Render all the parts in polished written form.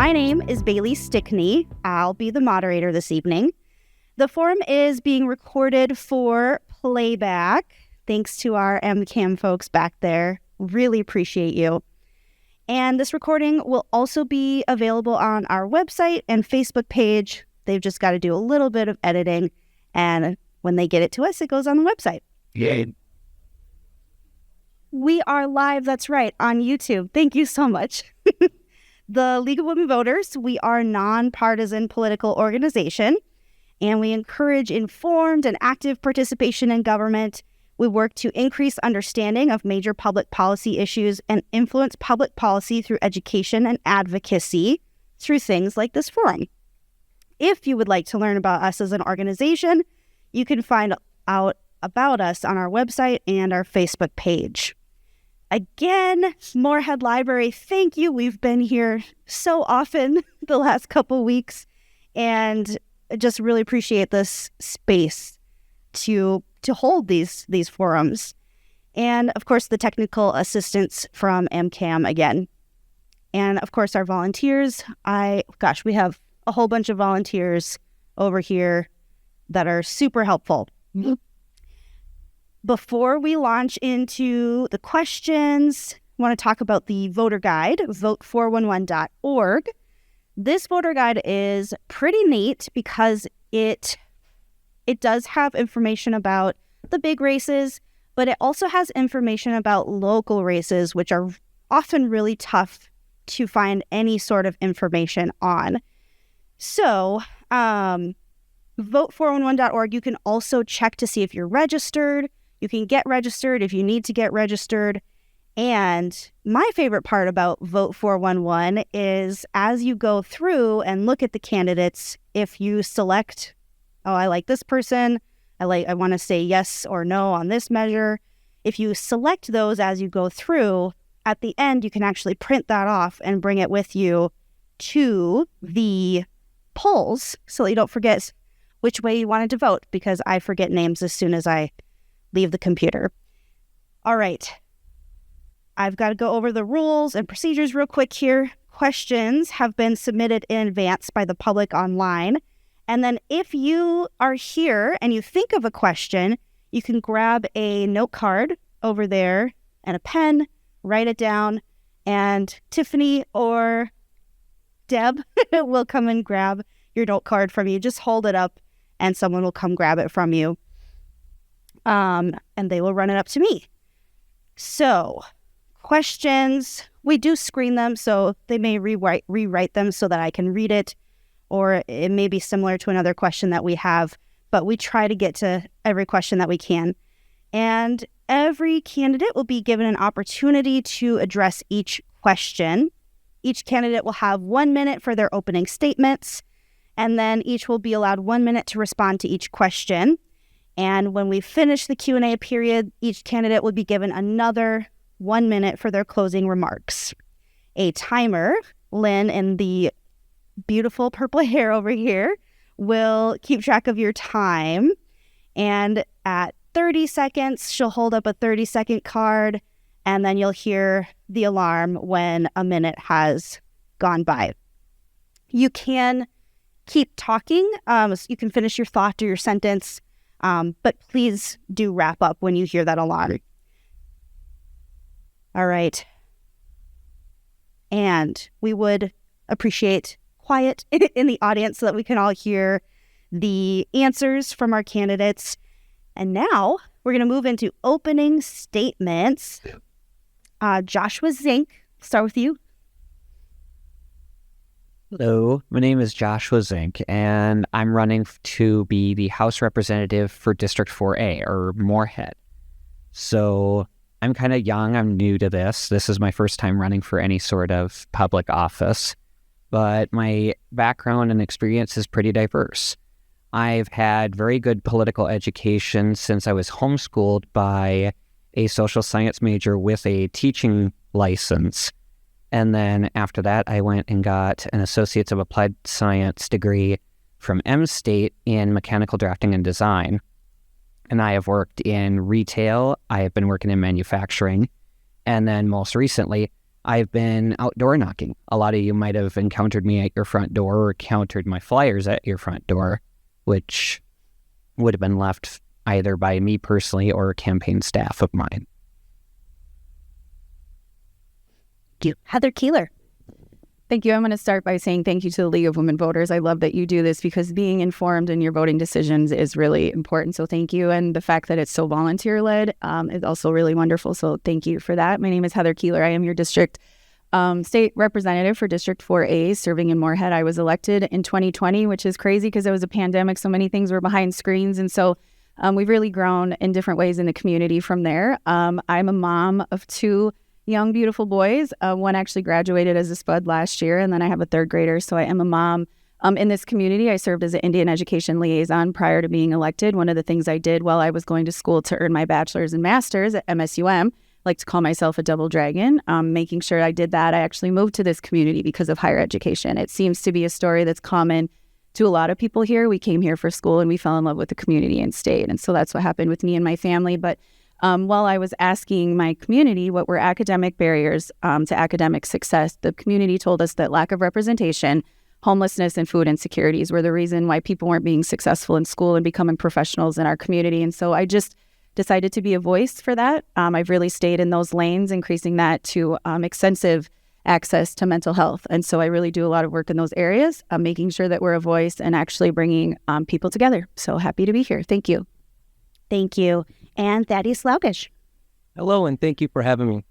My name is Bailey Stickney. I'll be the moderator this evening. The forum is being recorded for playback. Thanks to our MCAM folks back there. Really appreciate you. And this recording will also be available on our website and Facebook page. They've just got to do a little bit of editing. And when they get it to us, it goes on the website. Yay. We are live, that's right, on YouTube. Thank you so much. The League of Women Voters, we are a nonpartisan political organization, and we encourage informed and active participation in government. We work to increase understanding of major public policy issues and influence public policy through education and advocacy through things like this forum. If you would like to learn about us as an organization, you can find out about us on our website and our Facebook page. Again, Moorhead Library, thank you. We've been here so often the last couple weeks, and I just really appreciate this space to hold these forums. And of course, the technical assistance from MCAM again. And of course, our volunteers. We have a whole bunch of volunteers over here that are super helpful. Before we launch into the questions, I want to talk about the voter guide, vote411.org. This voter guide is pretty neat because it does have information about the big races, but it also has information about local races, which are often really tough to find any sort of information on. So, vote411.org, you can also check to see if you're registered. You can get registered if you need to get registered. And my favorite part about Vote 411 is as you go through and look at the candidates, if you select, I like this person, I want to say yes or no on this measure. If you select those as you go through, at the end, you can actually print that off and bring it with you to the polls so that you don't forget which way you wanted to vote, because I forget names as soon as I leave the computer. All right. I've got to go over the rules and procedures real quick here. Questions have been submitted in advance by the public online. And then if you are here and you think of a question, you can grab a note card over there and a pen, write it down, and Tiffany or Deb will come and grab your note card from you. Just hold it up and someone will come grab it from you. And they will run it up to me. So, questions, we do screen them, so they may rewrite them so that I can read it, or it may be similar to another question that we have, but we try to get to every question that we can. And every candidate will be given an opportunity to address each question. Each candidate will have 1 minute for their opening statements, and then each will be allowed 1 minute to respond to each question. And when we finish the Q&A period, each candidate will be given another 1 minute for their closing remarks. A timer, Lynn in the beautiful purple hair over here, will keep track of your time. And at 30 seconds, she'll hold up a 30-second card, and then you'll hear the alarm when a minute has gone by. You can keep talking. You can finish your thought or your sentence. But please do wrap up when you hear that alarm. All right. And we would appreciate quiet in the audience so that we can all hear the answers from our candidates. And now we're going to move into opening statements. Joshua Zink, start with you. Hello, my name is Joshua Zink, and I'm running to be the House Representative for District 4A, or Moorhead. So I'm kind of young, I'm new to this. This is my first time running for any sort of public office, but my background and experience is pretty diverse. I've had very good political education since I was homeschooled by a social science major with a teaching license. And then after that, I went and got an Associates of Applied Science degree from M-State in Mechanical Drafting and Design. And I have worked in retail, I have been working in manufacturing, and then most recently, I've been outdoor knocking. A lot of you might have encountered me at your front door or encountered my flyers at your front door, which would have been left either by me personally or a campaign staff of mine. Thank you. Heather Keeler. Thank you. I'm going to start by saying thank you to the League of Women Voters. I love that you do this because being informed in your voting decisions is really important. So thank you. And the fact that it's so volunteer-led is also really wonderful. So thank you for that. My name is Heather Keeler. I am your district state representative for District 4A, serving in Moorhead. I was elected in 2020, which is crazy because it was a pandemic. So many things were behind screens. And so we've really grown in different ways in the community from there. I'm a mom of two young, beautiful boys. One actually graduated as a spud last year, and then I have a third grader. So I am a mom in this community. I served as an Indian education liaison prior to being elected. One of the things I did while I was going to school to earn my bachelor's and master's at MSUM, like to call myself a double dragon, making sure I did that. I actually moved to this community because of higher education. It seems to be a story that's common to a lot of people here. We came here for school and we fell in love with the community and stayed. And so that's what happened with me and my family. But while I was asking my community what were academic barriers to academic success, the community told us that lack of representation, homelessness, and food insecurities were the reason why people weren't being successful in school and becoming professionals in our community. And so I just decided to be a voice for that. I've really stayed in those lanes, increasing that to extensive access to mental health. And so I really do a lot of work in those areas, making sure that we're a voice and actually bringing people together. So happy to be here. Thank you. Thank you. And Thaddeus Laugish. Hello, and thank you for having me.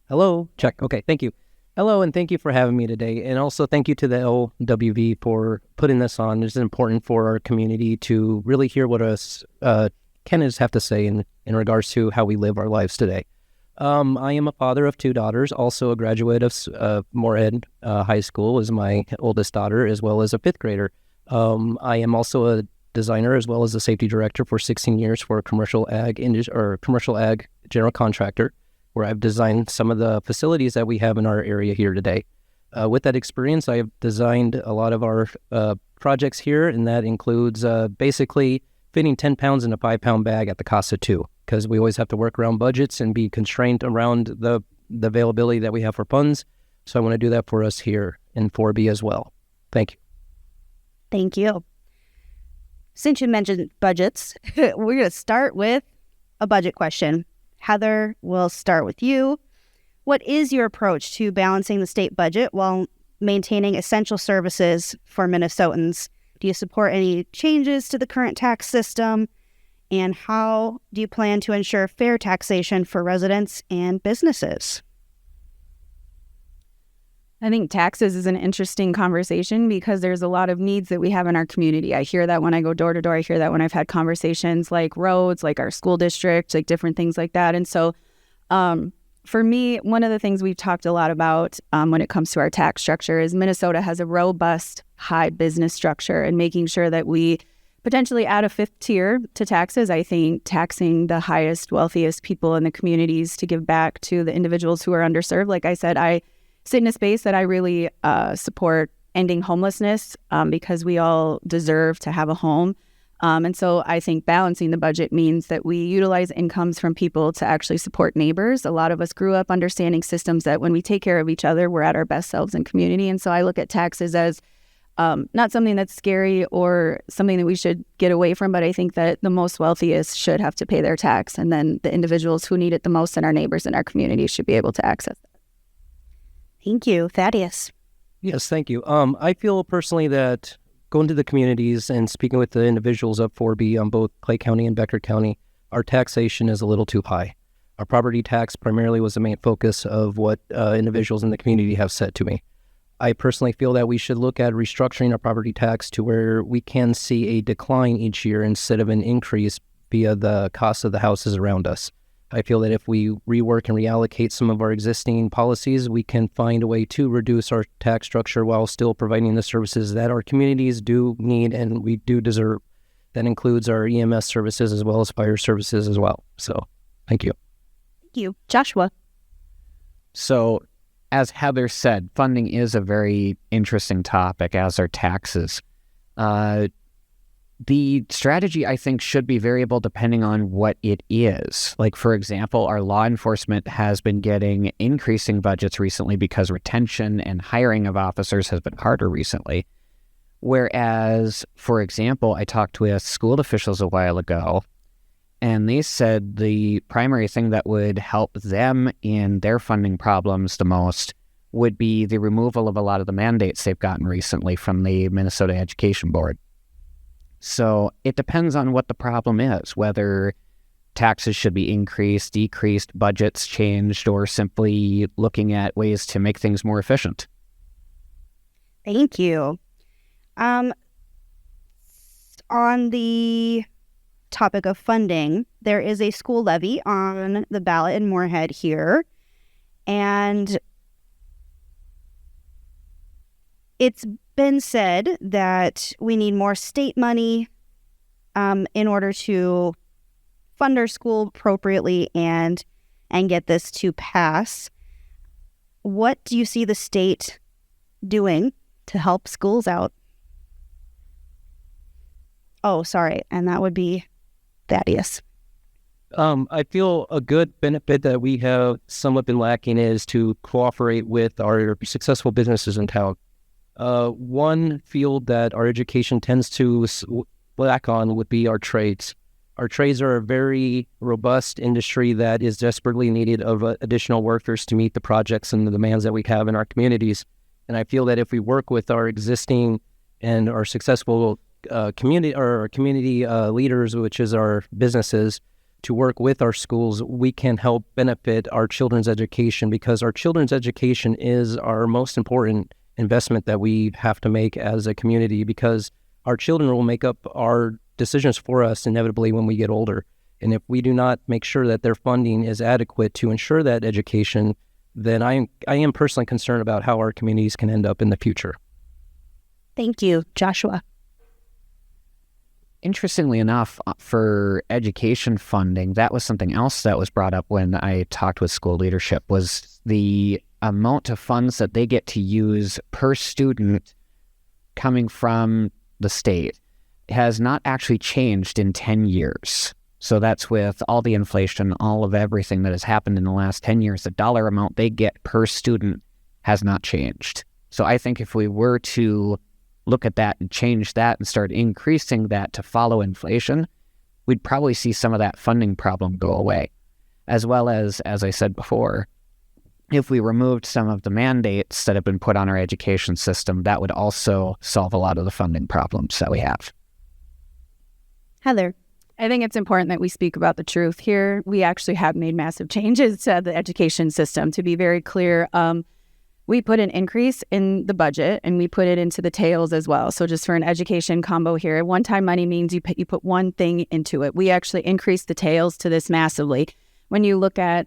Hello, check. Okay, thank you. Hello, and thank you for having me today. And also thank you to the LWV for putting this on. This is important for our community to really hear what us Kenneds have to say in regards to how we live our lives today. I am a father of two daughters, also a graduate of Moorhead High School is my oldest daughter, as well as a fifth grader. I am also a designer as well as a safety director for 16 years for a commercial ag general contractor, where I've designed some of the facilities that we have in our area here today. With that experience, I have designed a lot of our projects here, and that includes basically fitting 10 pounds in a 5-pound bag at the cost of 2, because we always have to work around budgets and be constrained around the availability that we have for funds. So I want to do that for us here in 4B as well. Thank you. Thank you. Since you mentioned budgets, we're going to start with a budget question. Heather, we'll start with you. What is your approach to balancing the state budget while maintaining essential services for Minnesotans? Do you support any changes to the current tax system? And how do you plan to ensure fair taxation for residents and businesses? I think taxes is an interesting conversation because there's a lot of needs that we have in our community. I hear that when I go door to door. I hear that when I've had conversations like roads, like our school district, like different things like that. And so for me, one of the things we've talked a lot about when it comes to our tax structure is Minnesota has a robust, high business structure, and making sure that we potentially add a fifth tier to taxes. I think taxing the highest, wealthiest people in the communities to give back to the individuals who are underserved. Like I said, I sit in a space that I really support ending homelessness because we all deserve to have a home. And so I think balancing the budget means that we utilize incomes from people to actually support neighbors. A lot of us grew up understanding systems that when we take care of each other, we're at our best selves in community. And so I look at taxes as not something that's scary or something that we should get away from, but I think that the most wealthiest should have to pay their tax. And then the individuals who need it the most and our neighbors in our community should be able to access it. Thank you. Thaddeus. Yes, thank you. I feel personally that going to the communities and speaking with the individuals of 4B on both Clay County and Becker County, our taxation is a little too high. Our property tax primarily was the main focus of what individuals in the community have said to me. I personally feel that we should look at restructuring our property tax to where we can see a decline each year instead of an increase via the cost of the houses around us. I feel that if we rework and reallocate some of our existing policies, we can find a way to reduce our tax structure while still providing the services that our communities do need and we do deserve. That includes our EMS services as well as fire services as well. So, thank you. Thank you. Joshua. So, as Heather said, funding is a very interesting topic, as are taxes. The strategy, I think, should be variable depending on what it is. Like, for example, our law enforcement has been getting increasing budgets recently because retention and hiring of officers has been harder recently. Whereas, for example, I talked with school officials a while ago, and they said the primary thing that would help them in their funding problems the most would be the removal of a lot of the mandates they've gotten recently from the Minnesota Education Board. So it depends on what the problem is, whether taxes should be increased, decreased, budgets changed, or simply looking at ways to make things more efficient. Thank you. On the topic of funding, there is a school levy on the ballot in Moorhead here, and it's been said that we need more state money in order to fund our school appropriately and get this to pass. What do you see the state doing to help schools out? Oh, sorry, and that would be Thaddeus. I feel a good benefit that we have somewhat been lacking is to cooperate with our successful businesses in town. One field that our education tends to lack on would be our trades. Our trades are a very robust industry that is desperately needed of additional workers to meet the projects and the demands that we have in our communities. And I feel that if we work with our existing and our successful community leaders, which is our businesses, to work with our schools, we can help benefit our children's education, because our children's education is our most important investment that we have to make as a community, because our children will make up our decisions for us inevitably when we get older. And if we do not make sure that their funding is adequate to ensure that education, then I am personally concerned about how our communities can end up in the future. Thank you, Joshua. Interestingly enough, for education funding, that was something else that was brought up when I talked with school leadership, was the amount of funds that they get to use per student coming from the state has not actually changed in 10 years. So that's with all the inflation, all of everything that has happened in the last 10 years, the dollar amount they get per student has not changed. So I think if we were to look at that and change that and start increasing that to follow inflation, we'd probably see some of that funding problem go away. As well as I said before, if we removed some of the mandates that have been put on our education system, that would also solve a lot of the funding problems that we have. Heather. I think it's important that we speak about the truth here. We actually have made massive changes to the education system. To be very clear, we put an increase in the budget and we put it into the tails as well. So just for an education combo here, one-time money means you put one thing into it. We actually increased the tails to this massively. When you look at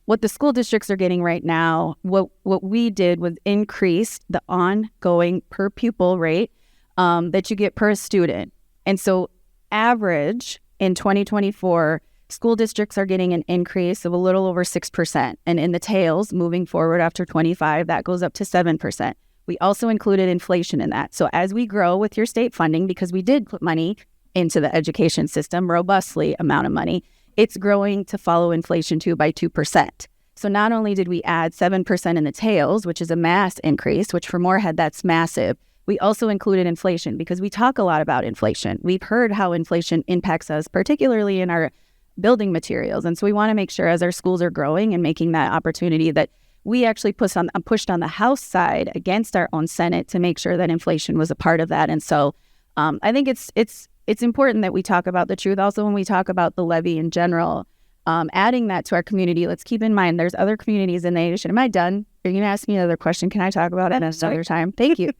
what the school districts are getting right now, what we did was increase the ongoing per pupil rate that you get per student. And so average in 2024, school districts are getting an increase of a little over 6%. And in the tails, moving forward after 25, that goes up to 7%. We also included inflation in that. So as we grow with your state funding, because we did put money into the education system, robustly amount of money, it's growing to follow inflation too by 2%. So not only did we add 7% in the tails, which is a mass increase, which for Moorhead, that's massive, we also included inflation because we talk a lot about inflation. We've heard how inflation impacts us, particularly in our building materials. And so we want to make sure as our schools are growing and making that opportunity that we actually pushed on the House side against our own Senate to make sure that inflation was a part of that. And so I think it's important that we talk about the truth. Also, when we talk about the levy in general, adding that to our community, let's keep in mind there's other communities in the nation. Am I done? Are you going to ask me another question? Can I talk about it another time? Thank you.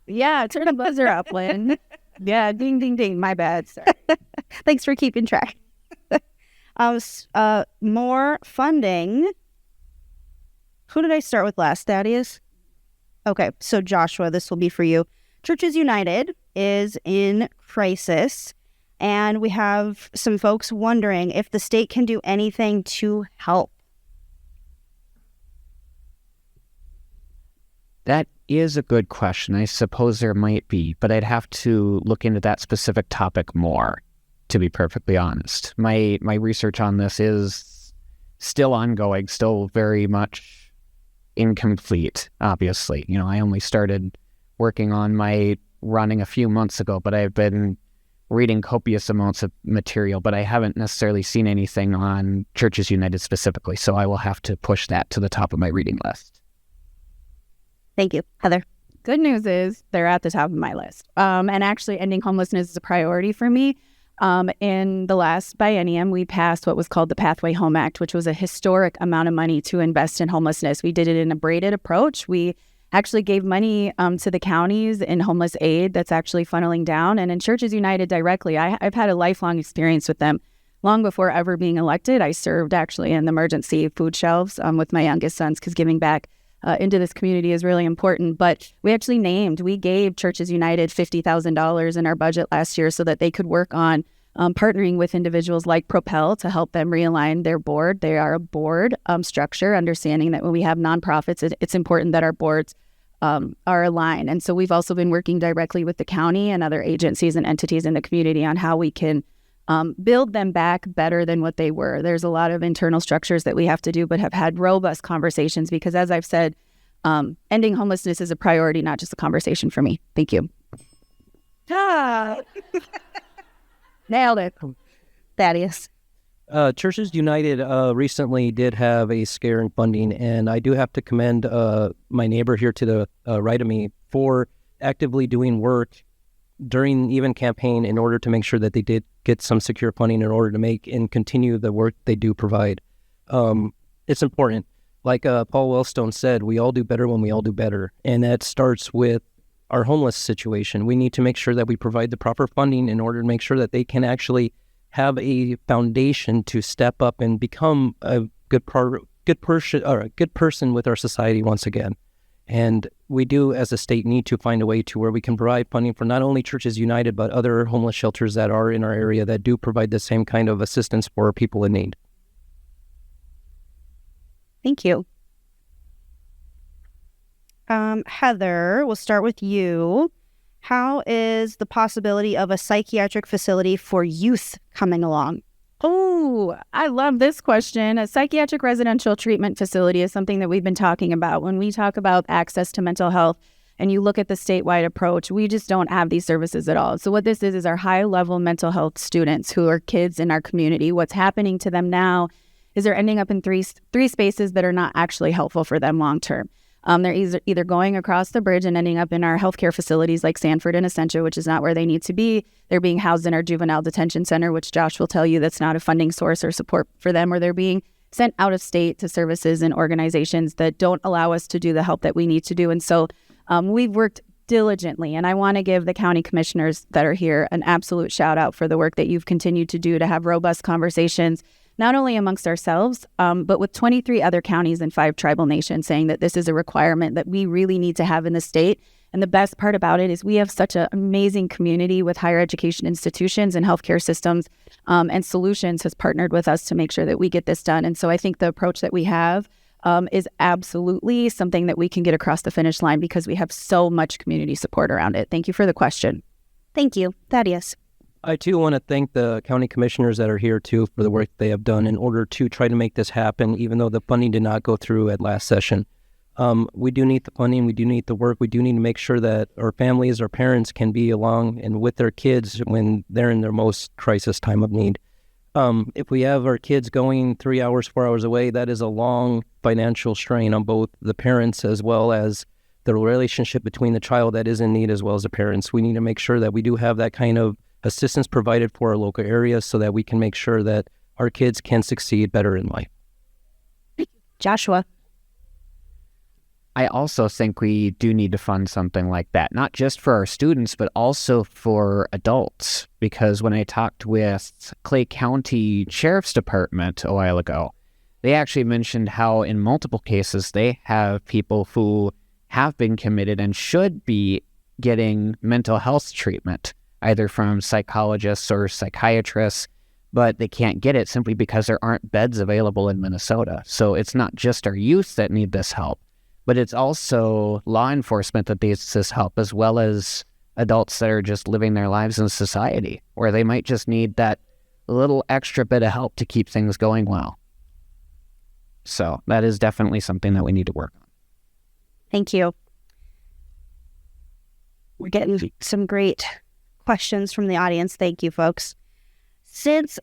Yeah, turn the buzzer up, Lynn. Yeah, ding, ding, ding. My bad. Sorry. Thanks for keeping track. More funding. Who did I start with last, Thaddeus? Okay, so Joshua, this will be for you. Churches United is in crisis, and we have some folks wondering if the state can do anything to help. That is a good question. I suppose there might be, but I'd have to look into that specific topic more, to be perfectly honest. My research on this is still ongoing, still very much incomplete, obviously. I only started working on my running a few months ago, but I've been reading copious amounts of material, but I haven't necessarily seen anything on Churches United specifically, so I will have to push that to the top of my reading list. Thank you. Heather? Good news is they're at the top of my list. And actually, ending homelessness is a priority for me. In the last biennium, we passed what was called the Pathway Home Act, which was a historic amount of money to invest in homelessness. We did it in a braided approach. We actually gave money to the counties in homeless aid that's actually funneling down. And in Churches United directly, I've had a lifelong experience with them. Long before ever being elected, I served actually in the emergency food shelves with my youngest sons, because giving back into this community is really important. But we gave Churches United $50,000 in our budget last year so that they could work on partnering with individuals like Propel to help them realign their board. They are a board structure, understanding that when we have nonprofits, it's important that our boards are aligned. And so we've also been working directly with the county and other agencies and entities in the community on how we can build them back better than what they were. There's a lot of internal structures that we have to do, but have had robust conversations because, as I've said, ending homelessness is a priority, not just a conversation for me. Thank you. Nailed it. Thaddeus? Churches United recently did have a scare in funding, and I do have to commend my neighbor here to the right of me for actively doing work during even campaign in order to make sure that they did get some secure funding in order to make and continue the work they do provide. It's important. Like Paul Wellstone said, we all do better when we all do better, and that starts with our homeless situation. We need to make sure that we provide the proper funding in order to make sure that they can actually have a foundation to step up and become a good person with our society once again. And we do, as a state, need to find a way to where we can provide funding for not only Churches United, but other homeless shelters that are in our area that do provide the same kind of assistance for people in need. Thank you. Heather, we'll start with you. How is the possibility of a psychiatric facility for youth coming along? Oh, I love this question. A psychiatric residential treatment facility is something that we've been talking about. When we talk about access to mental health and you look at the statewide approach, we just don't have these services at all. So what this is our high-level mental health students who are kids in our community. What's happening to them now is they're ending up in three spaces that are not actually helpful for them long-term. They're either going across the bridge and ending up in our healthcare facilities like Sanford and Essentia, which is not where they need to be. They're being housed in our juvenile detention center, which Josh will tell you that's not a funding source or support for them, or they're being sent out of state to services and organizations that don't allow us to do the help that we need to do. And so we've worked diligently, and I want to give the county commissioners that are here an absolute shout out for the work that you've continued to do to have robust conversations, not only amongst ourselves, but with 23 other counties and 5 tribal nations, saying that this is a requirement that we really need to have in the state. And the best part about it is we have such an amazing community with higher education institutions and healthcare systems, and Solutions has partnered with us to make sure that we get this done. And so I think the approach that we have is absolutely something that we can get across the finish line because we have so much community support around it. Thank you for the question. Thank you. Thaddeus? I, too, want to thank the county commissioners that are here, too, for the work they have done in order to try to make this happen, even though the funding did not go through at last session. We do need the funding. We do need the work. We do need to make sure that our families, our parents can be along and with their kids when they're in their most crisis time of need. If we have our kids going 3 hours, 4 hours away, that is a long financial strain on both the parents as well as the relationship between the child that is in need as well as the parents. We need to make sure that we do have that kind of assistance provided for our local areas so that we can make sure that our kids can succeed better in life. Joshua? I also think we do need to fund something like that, not just for our students, but also for adults. Because when I talked with Clay County Sheriff's Department a while ago, they actually mentioned how in multiple cases they have people who have been committed and should be getting mental health treatment, either from psychologists or psychiatrists, but they can't get it simply because there aren't beds available in Minnesota. So it's not just our youth that need this help, but it's also law enforcement that needs this help, as well as adults that are just living their lives in society, where they might just need that little extra bit of help to keep things going well. So that is definitely something that we need to work on. Thank you. We're getting some great questions from the audience. Thank you, folks.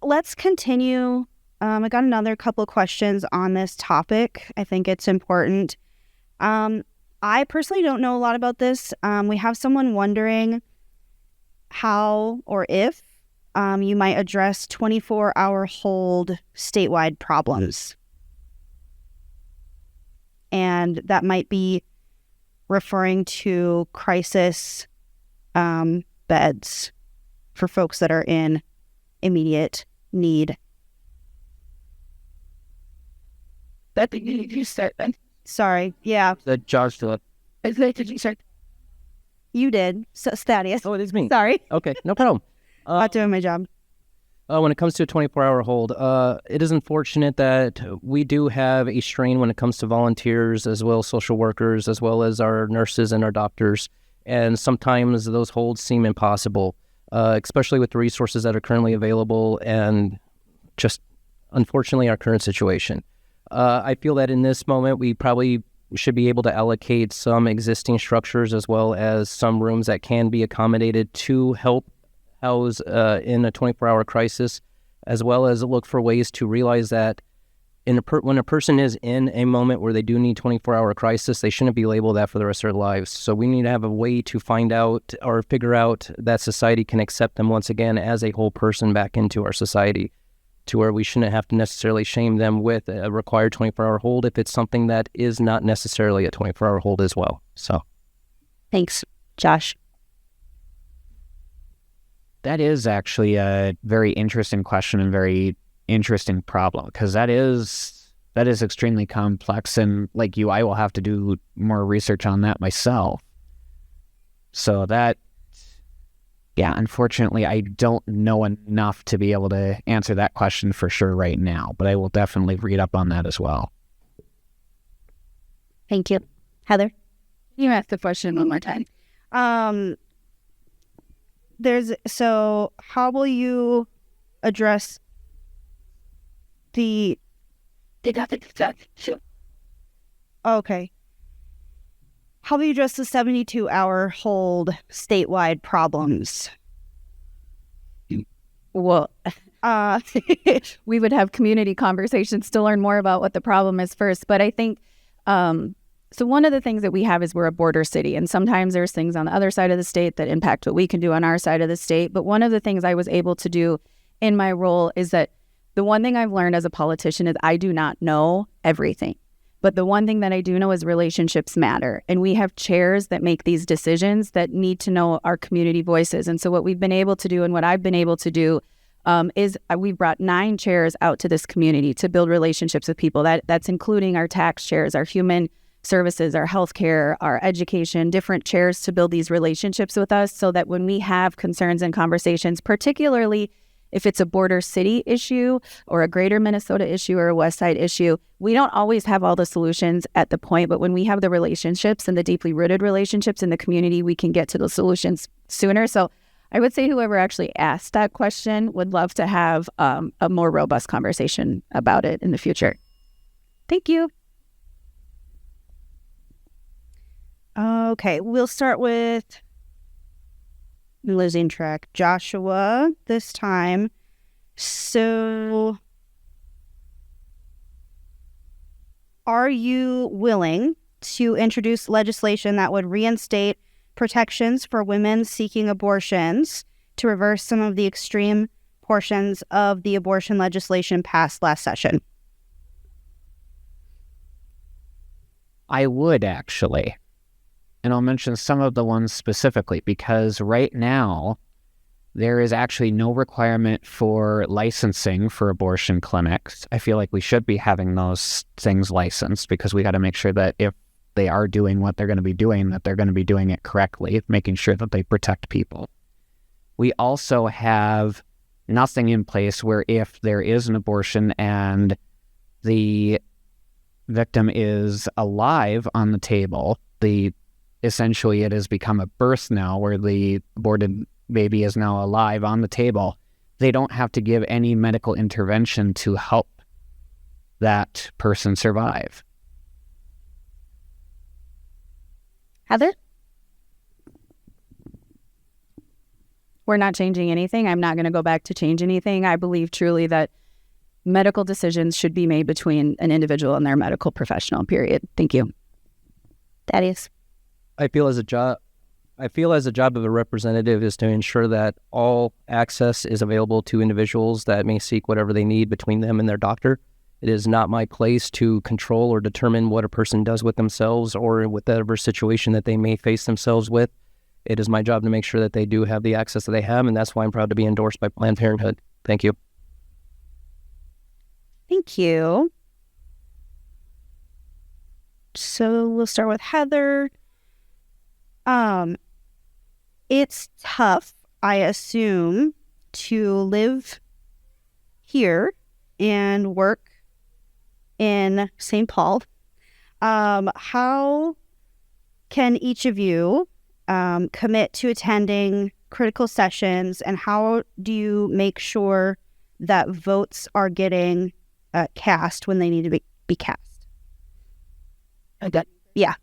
Let's continue. I got another couple of questions on this topic. I think it's important. I personally don't know a lot about this. We have someone wondering how or if you might address 24-hour hold statewide problems. And that might be referring to crisis beds for folks that are in immediate need. That thing you said. Sorry. Yeah, That Josh did. you did. So, Thaddeus. Oh, it is me. Sorry. Okay, no problem. Not doing my job. When it comes to a 24-hour hold, it is unfortunate that we do have a strain when it comes to volunteers, as well as social workers, as well as our nurses and our doctors. And sometimes those holds seem impossible, especially with the resources that are currently available and just, unfortunately, our current situation. I feel that in this moment, we probably should be able to allocate some existing structures as well as some rooms that can be accommodated to help house in a 24-hour crisis, as well as look for ways to realize that when a person is in a moment where they do need 24-hour crisis, they shouldn't be labeled that for the rest of their lives. So we need to have a way to find out or figure out that society can accept them once again as a whole person back into our society, to where we shouldn't have to necessarily shame them with a required 24-hour hold if it's something that is not necessarily a 24-hour hold as well. So, Thanks, Josh. That is actually a very interesting question and very interesting problem, because that is extremely complex, and like you, I will have to do more research on that myself. So that, yeah, unfortunately, I don't know enough to be able to answer that question for sure right now, but I will definitely read up on that as well. Thank you. Heather? You asked the question one more time. How will you address the... Okay. How will you address the 72-hour hold statewide problems? Well, we would have community conversations to learn more about what the problem is first. But I think, so one of the things that we have is we're a border city, and sometimes there's things on the other side of the state that impact what we can do on our side of the state. But one of the things I was able to do in my role is that the one thing I've learned as a politician is I do not know everything. But the one thing that I do know is relationships matter. And we have chairs that make these decisions that need to know our community voices. And so what we've been able to do, and what I've been able to do, is we've brought 9 chairs out to this community to build relationships with people. That's including our tax chairs, our human services, our healthcare, our education, different chairs to build these relationships with us, so that when we have concerns and conversations, particularly if it's a border city issue or a greater Minnesota issue or a West Side issue, we don't always have all the solutions at the point, but when we have the relationships and the deeply rooted relationships in the community, we can get to the solutions sooner. So I would say whoever actually asked that question would love to have a more robust conversation about it in the future. Thank you. Okay, we'll start with... I'm losing track. Joshua this time. So, are you willing to introduce legislation that would reinstate protections for women seeking abortions to reverse some of the extreme portions of the abortion legislation passed last session? I would, actually. And I'll mention some of the ones specifically, because right now there is actually no requirement for licensing for abortion clinics. I feel like we should be having those things licensed, because we got to make sure that if they are doing what they're going to be doing, that they're going to be doing it correctly, making sure that they protect people. We also have nothing in place where if there is an abortion and the victim is alive on the table, essentially it has become a birth now where the aborted baby is now alive on the table, they don't have to give any medical intervention to help that person survive. Heather? We're not changing anything. I'm not going to go back to change anything. I believe truly that medical decisions should be made between an individual and their medical professional, period. Thank you. Thaddeus. I feel as a job of a representative is to ensure that all access is available to individuals that may seek whatever they need between them and their doctor. It is not my place to control or determine what a person does with themselves or whatever situation that they may face themselves with. It is my job to make sure that they do have the access that they have, and that's why I'm proud to be endorsed by Planned Parenthood. Thank you. Thank you. So we'll start with Heather. It's tough, I assume, to live here and work in St. Paul. How can each of you commit to attending critical sessions, and how do you make sure that votes are getting cast when they need to be cast? Yeah.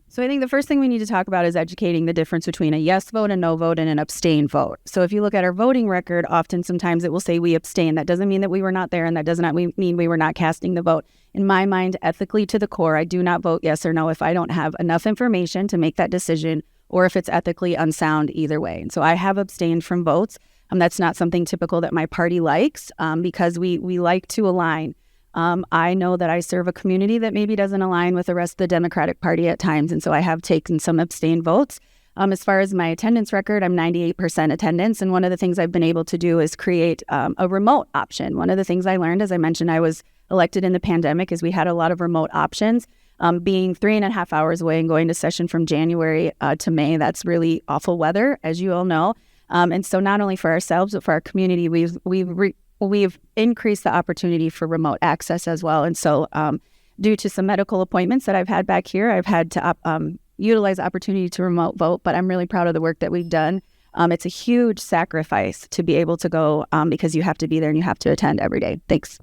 So I think the first thing we need to talk about is educating the difference between a yes vote, a no vote, and an abstain vote. So if you look at our voting record, sometimes it will say we abstain. That doesn't mean that we were not there, and that does not mean we were not casting the vote. In my mind, ethically to the core, I do not vote yes or no if I don't have enough information to make that decision, or if it's ethically unsound either way. And so I have abstained from votes. That's not something typical that my party likes because we like to align. I know that I serve a community that maybe doesn't align with the rest of the Democratic Party at times, and so I have taken some abstained votes. As far as my attendance record, I'm 98% attendance, and one of the things I've been able to do is create a remote option. One of the things I learned, as I mentioned, I was elected in the pandemic, is we had a lot of remote options. Being 3.5 hours away and going to session from January to May, that's really awful weather, as you all know. And so not only for ourselves, but for our community, we've increased the opportunity for remote access as well. And so due to some medical appointments that I've had back here, I've had to utilize the opportunity to remote vote, but I'm really proud of the work that we've done. It's a huge sacrifice to be able to go because you have to be there and you have to attend every day. Thanks.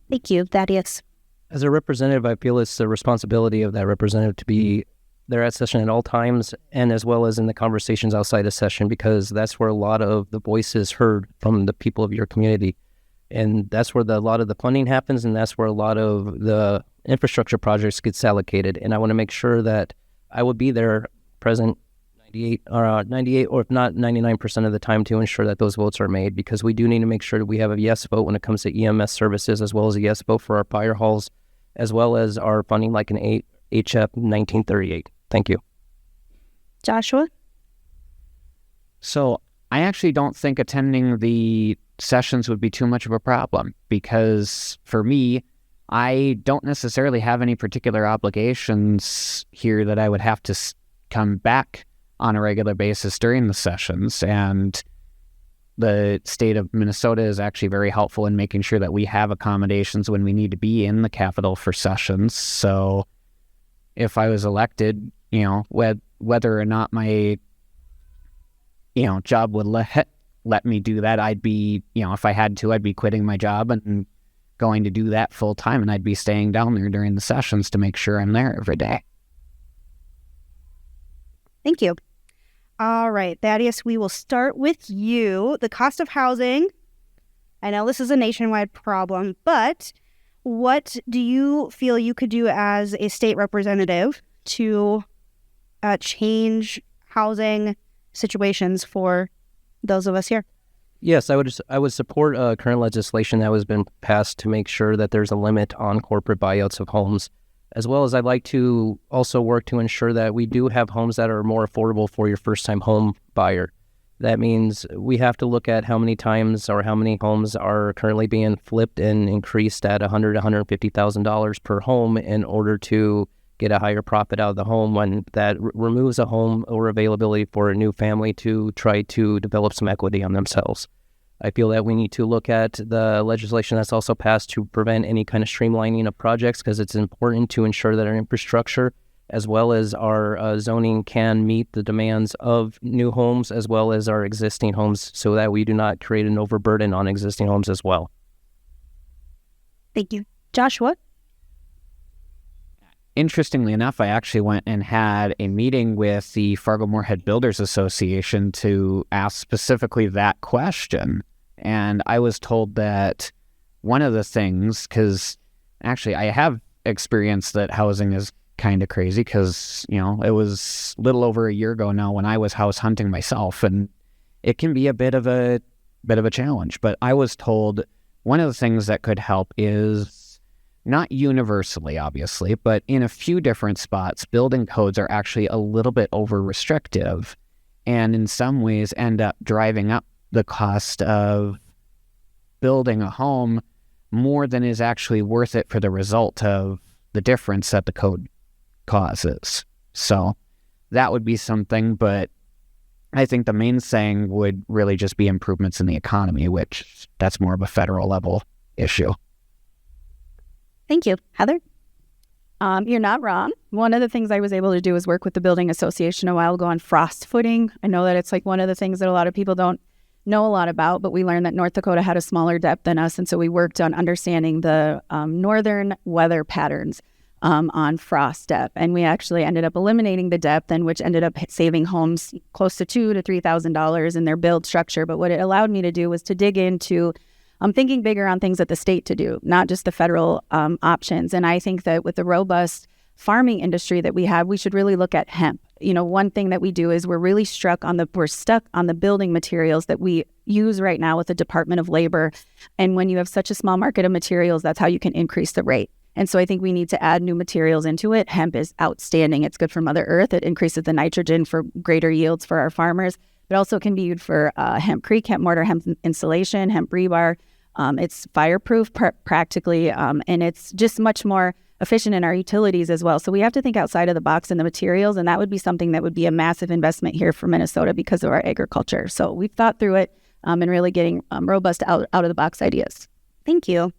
Thank you, Thaddeus. As a representative, I feel it's the responsibility of that representative to be there at session at all times, and as well as in the conversations outside of session, because that's where a lot of the voice is heard from the people of your community. And that's where a lot of the funding happens, and that's where a lot of the infrastructure projects gets allocated. And I want to make sure that I would be there present 98 or if not 99% of the time to ensure that those votes are made, because we do need to make sure that we have a yes vote when it comes to EMS services, as well as a yes vote for our fire halls, as well as our funding like an HF 1938. Thank you. Joshua? So I actually don't think attending the sessions would be too much of a problem, because for me, I don't necessarily have any particular obligations here that I would have to come back on a regular basis during the sessions. And the state of Minnesota is actually very helpful in making sure that we have accommodations when we need to be in the Capitol for sessions. So if I was elected, whether or not my, job would let me do that, I'd be, if I had to, I'd be quitting my job and going to do that full time, and I'd be staying down there during the sessions to make sure I'm there every day. Thank you. All right, Thaddeus, we will start with you. The cost of housing, I know this is a nationwide problem, but what do you feel you could do as a state representative to change housing situations for those of us here? Yes, I would support current legislation that has been passed to make sure that there's a limit on corporate buyouts of homes, as well as I'd like to also work to ensure that we do have homes that are more affordable for your first-time home buyer. That means we have to look at how many times or how many homes are currently being flipped and increased at $100,000 to $150,000 per home in order to get a higher profit out of the home, when that removes a home or availability for a new family to try to develop some equity on themselves. I feel that we need to look at the legislation that's also passed to prevent any kind of streamlining of projects, because it's important to ensure that our infrastructure as well as our zoning can meet the demands of new homes as well as our existing homes, so that we do not create an overburden on existing homes as well. Thank you. Joshua? Interestingly enough, I actually went and had a meeting with the Fargo-Moorhead Builders Association to ask specifically that question. And I was told that one of the things, because actually I have experienced that housing is kind of crazy, because, it was a little over a year ago now when I was house hunting myself, and it can be a bit of a challenge. But I was told one of the things that could help is, not universally, obviously, but in a few different spots, building codes are actually a little bit over restrictive, and in some ways end up driving up the cost of building a home more than is actually worth it for the result of the difference that the code causes. So that would be something, but I think the main thing would really just be improvements in the economy, which that's more of a federal level issue. Thank you. Heather? You're not wrong. One of the things I was able to do is work with the Building Association a while ago on frost footing. I know that it's like one of the things that a lot of people don't know a lot about, but we learned that North Dakota had a smaller depth than us. And so we worked on understanding the northern weather patterns on frost depth. And we actually ended up eliminating the depth, and which ended up saving homes close to $2,000 to $3,000 in their build structure. But what it allowed me to do was to dig into thinking bigger on things that the state to do, not just the federal options. And I think that with the robust farming industry that we have, we should really look at hemp. One thing that we do is we're stuck on the building materials that we use right now with the Department of Labor. And when you have such a small market of materials, that's how you can increase the rate. And so I think we need to add new materials into it. Hemp is outstanding. It's good for Mother Earth. It increases the nitrogen for greater yields for our farmers. It also can be used for hempcrete, hemp mortar, hemp insulation, hemp rebar. It's fireproof practically, and it's just much more efficient in our utilities as well. So we have to think outside of the box in the materials, and that would be something that would be a massive investment here for Minnesota because of our agriculture. So we've thought through it and really getting robust out of the box ideas. Thank you.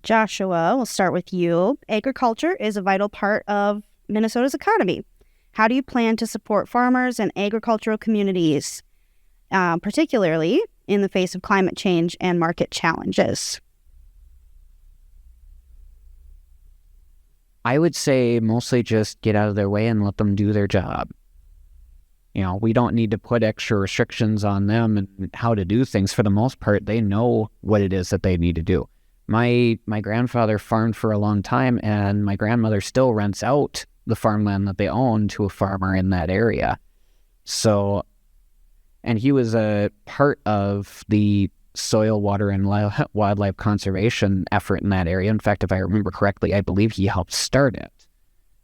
Joshua, we'll start with you. Agriculture is a vital part of Minnesota's economy. How do you plan to support farmers and agricultural communities, particularly in the face of climate change and market challenges? I would say mostly just get out of their way and let them do their job. We don't need to put extra restrictions on them and how to do things. For the most part, they know what it is that they need to do. My grandfather farmed for a long time, and my grandmother still rents out the farmland that they own to a farmer in that area. So, and he was a part of the soil, water, and wildlife conservation effort in that area. In fact, if I remember correctly, I believe he helped start it.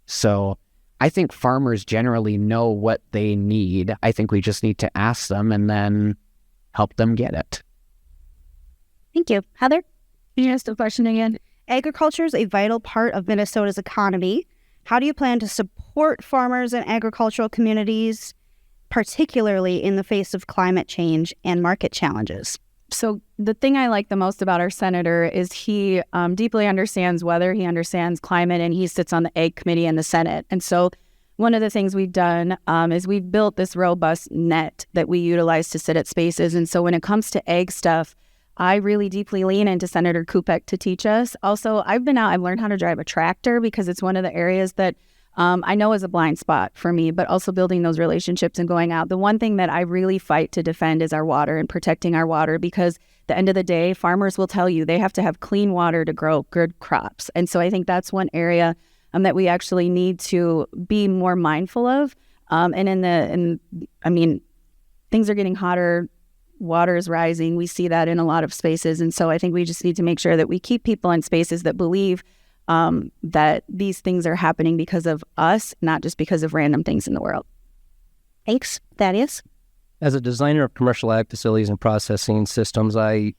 So I think farmers generally know what they need. I think we just need to ask them and then help them get it. Thank you. Heather? Can you ask the question again? Agriculture is a vital part of Minnesota's economy. How do you plan to support farmers and agricultural communities, particularly in the face of climate change and market challenges? So the thing I like the most about our senator is he deeply understands weather, he understands climate, and he sits on the Ag Committee in the Senate. And so one of the things we've done is we've built this robust net that we utilize to sit at spaces. And so when it comes to ag stuff, I really deeply lean into Senator Kupek to teach us. Also, I've learned how to drive a tractor because it's one of the areas that I know is a blind spot for me, but also building those relationships and going out. The one thing that I really fight to defend is our water and protecting our water, because at the end of the day, farmers will tell you they have to have clean water to grow good crops. And so I think that's one area that we actually need to be more mindful of. Things are getting hotter. Water is rising. We see that in a lot of spaces. And so I think we just need to make sure that we keep people in spaces that believe that these things are happening because of us, not just because of random things in the world. Thanks. Thaddeus? As a designer of commercial ag facilities and processing systems, I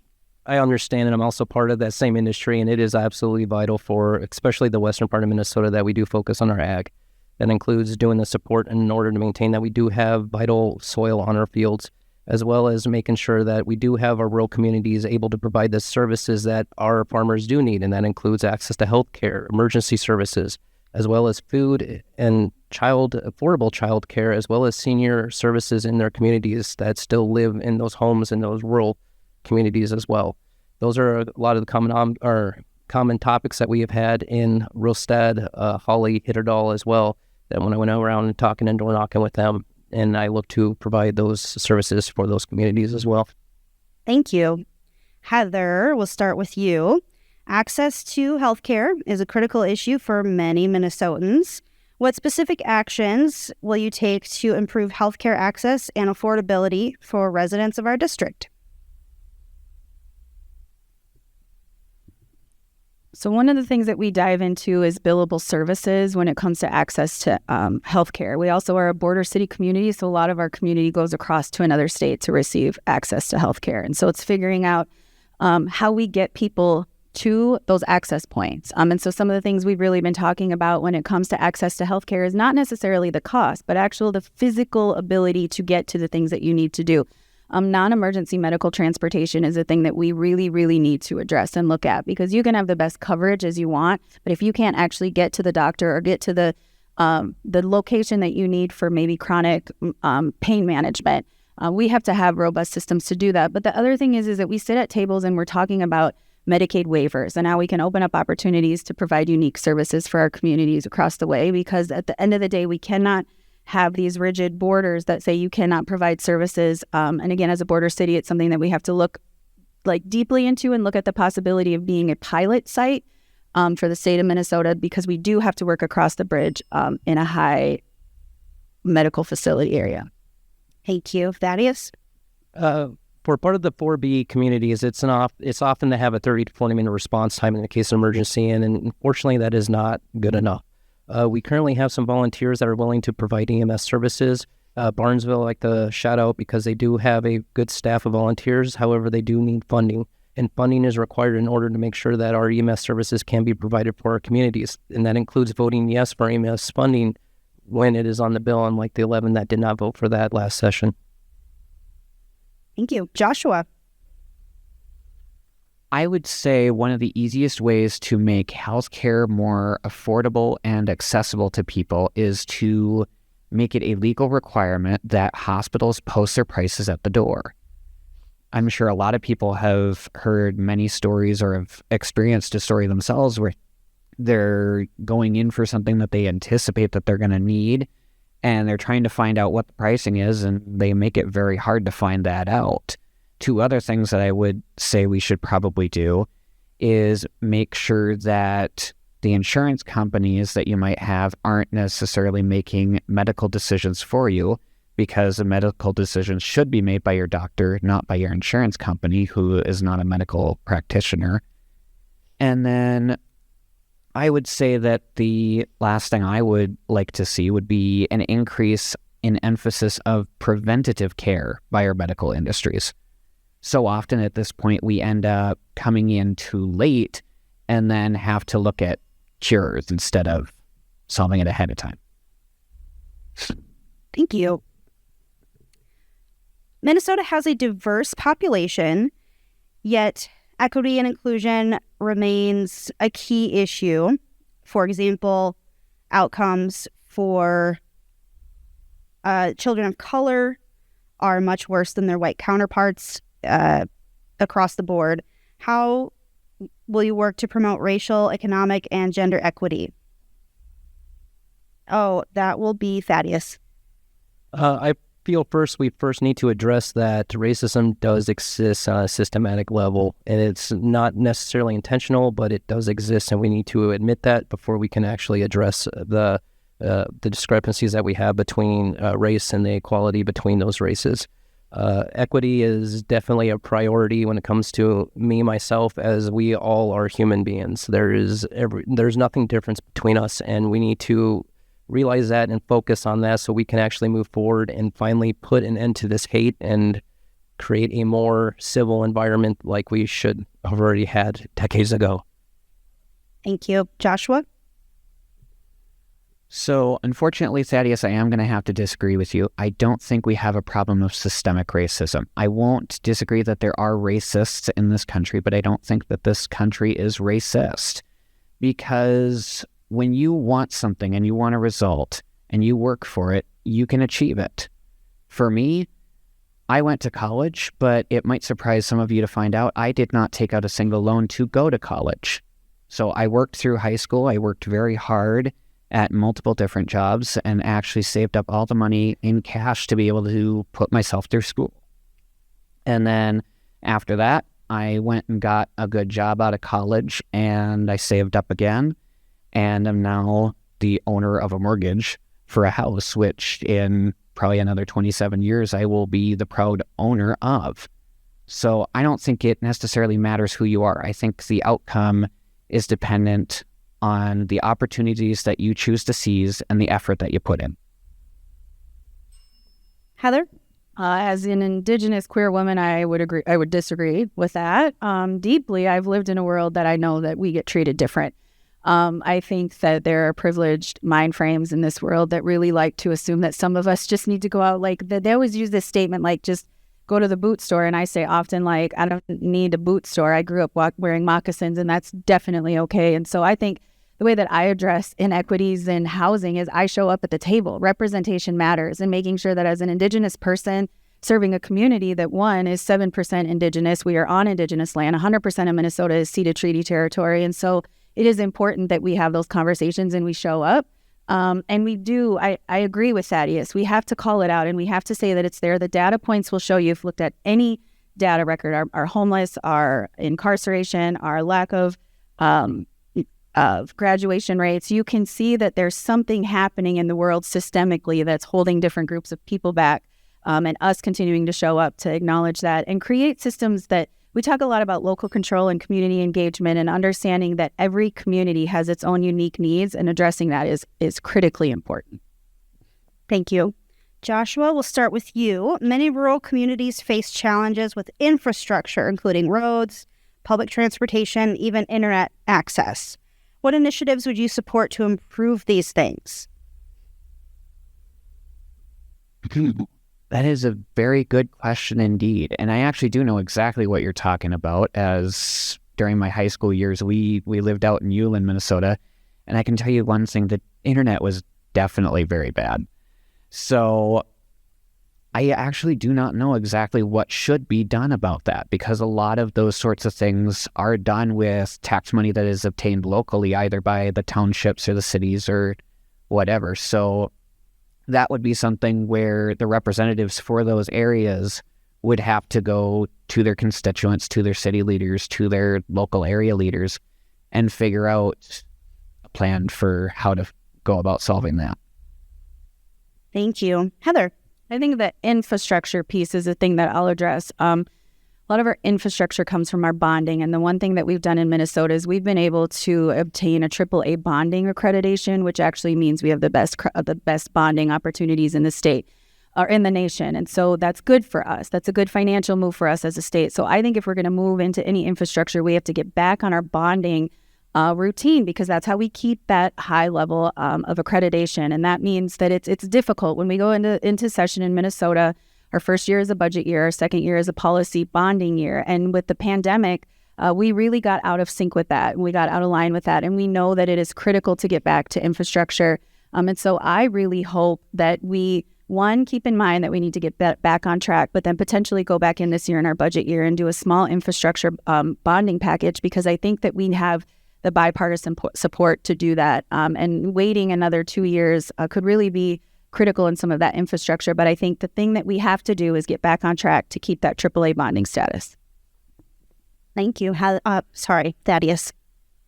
understand, and I'm also part of that same industry, and it is absolutely vital for especially the western part of Minnesota that we do focus on our ag. That includes doing the support in order to maintain that we do have vital soil on our fields. as well as making sure that we do have our rural communities able to provide the services that our farmers do need. And that includes access to healthcare, emergency services, as well as food and affordable child care, as well as senior services in their communities that still live in those homes in those rural communities as well. Those are a lot of the common topics that we have had in Rostad, Holly, Hitterdal as well, that when I went around and talking and door knocking with them, and I look to provide those services for those communities as well. Thank you. Heather, we'll start with you. Access to healthcare is a critical issue for many Minnesotans. What specific actions will you take to improve healthcare access and affordability for residents of our district? So one of the things that we dive into is billable services when it comes to access to healthcare. We also are a border city community, so a lot of our community goes across to another state to receive access to healthcare. And so it's figuring out how we get people to those access points. And so some of the things we've really been talking about when it comes to access to healthcare is not necessarily the cost, but the physical ability to get to the things that you need to do. Non-emergency medical transportation is a thing that we really, really need to address and look at, because you can have the best coverage as you want, but if you can't actually get to the doctor or get to the location that you need for maybe chronic pain management, we have to have robust systems to do that. But the other thing is that we sit at tables and we're talking about Medicaid waivers and how we can open up opportunities to provide unique services for our communities across the way, because at the end of the day, we cannot have these rigid borders that say you cannot provide services. And again, as a border city, it's something that we have to look deeply into and look at the possibility of being a pilot site for the state of Minnesota, because we do have to work across the bridge in a high medical facility area. Thank you. Thaddeus? For part of the 4B communities, it's often to have a 30 to 40-minute response time in the case of emergency, and unfortunately that is not good enough. We currently have some volunteers that are willing to provide EMS services. Barnesville, like to shout out because they do have a good staff of volunteers. However, they do need funding, and funding is required in order to make sure that our EMS services can be provided for our communities. And that includes voting yes for EMS funding when it is on the bill, unlike the 11 that did not vote for that last session. Thank you. Joshua? I would say one of the easiest ways to make healthcare more affordable and accessible to people is to make it a legal requirement that hospitals post their prices at the door. I'm sure a lot of people have heard many stories or have experienced a story themselves where they're going in for something that they anticipate that they're going to need, and they're trying to find out what the pricing is, and they make it very hard to find that out. Two other things that I would say we should probably do is make sure that the insurance companies that you might have aren't necessarily making medical decisions for you, because the medical decisions should be made by your doctor, not by your insurance company, who is not a medical practitioner. And then I would say that the last thing I would like to see would be an increase in emphasis of preventative care by our medical industries. So often at this point, we end up coming in too late and then have to look at cures instead of solving it ahead of time. Thank you. Minnesota has a diverse population, yet equity and inclusion remains a key issue. For example, outcomes for children of color are much worse than their white counterparts across the board. How will you work to promote racial, economic, and gender equity? Oh, that will be Thaddeus. I feel we first need to address that racism does exist on a systematic level, and it's not necessarily intentional, but it does exist, and we need to admit that before we can actually address the discrepancies that we have between race and the equality between those races. Equity is definitely a priority when it comes to me, myself, as we all are human beings. There's nothing different between us, and we need to realize that and focus on that so we can actually move forward and finally put an end to this hate and create a more civil environment like we should have already had decades ago. Thank you. Joshua? So, unfortunately, Thaddeus, I am going to have to disagree with you. I don't think we have a problem of systemic racism. I won't disagree that there are racists in this country, but I don't think that this country is racist. Because when you want something and you want a result and you work for it, you can achieve it. For me, I went to college, but it might surprise some of you to find out I did not take out a single loan to go to college. So I worked through high school. I worked very hard at multiple different jobs and actually saved up all the money in cash to be able to put myself through school. And then after that, I went and got a good job out of college and I saved up again. And I'm now the owner of a mortgage for a house, which in probably another 27 years, I will be the proud owner of. So I don't think it necessarily matters who you are. I think the outcome is dependent on the opportunities that you choose to seize and the effort that you put in. Heather? As an Indigenous queer woman, I would disagree with that deeply. I've lived in a world that I know that we get treated different. I think that there are privileged mind frames in this world that really like to assume that some of us just need to go out. Like they always use this statement, like just go to the boot store. And I say often, like, I don't need a boot store. I grew up wearing moccasins, and that's definitely okay. And so I think the way that I address inequities in housing is I show up at the table. Representation matters, and making sure that as an Indigenous person serving a community that, one, is 7% Indigenous. We are on Indigenous land. 100% of Minnesota is ceded treaty territory. And so it is important that we have those conversations and we show up. And we do, I agree with Thaddeus. We have to call it out and we have to say that it's there. The data points will show you, if looked at any data record, our homeless, our incarceration, our lack of graduation rates, you can see that there's something happening in the world systemically that's holding different groups of people back, and us continuing to show up to acknowledge that and create systems that we talk a lot about local control and community engagement, and understanding that every community has its own unique needs, and addressing that is critically important. Thank you. Joshua, we'll start with you. Many rural communities face challenges with infrastructure, including roads, public transportation, even internet access. What initiatives would you support to improve these things? That is a very good question indeed. And I actually do know exactly what you're talking about, as during my high school years, we lived out in Ulen, Minnesota. And I can tell you one thing, the internet was definitely very bad. So I actually do not know exactly what should be done about that, because a lot of those sorts of things are done with tax money that is obtained locally, either by the townships or the cities or whatever. So that would be something where the representatives for those areas would have to go to their constituents, to their city leaders, to their local area leaders, and figure out a plan for how to go about solving that. Thank you. Heather? I think the infrastructure piece is a thing that I'll address. A lot of our infrastructure comes from our bonding. And the one thing that we've done in Minnesota is we've been able to obtain a AAA bonding accreditation, which actually means we have the best bonding opportunities in the state or in the nation. And so that's good for us. That's a good financial move for us as a state. So I think if we're going to move into any infrastructure, we have to get back on our bonding routine, because that's how we keep that high level of accreditation. And that means that it's difficult when we go into session in Minnesota. Our first year is a budget year, our second year is a policy bonding year. And with the pandemic, we really got out of sync with that. And we got out of line with that. And we know that it is critical to get back to infrastructure. And so I really hope that we, one, keep in mind that we need to get back on track, but then potentially go back in this year in our budget year and do a small infrastructure bonding package, because I think that we have the bipartisan support to do that. And waiting another 2 years could really be critical in some of that infrastructure. But I think the thing that we have to do is get back on track to keep that AAA bonding status. Thank you. Thaddeus.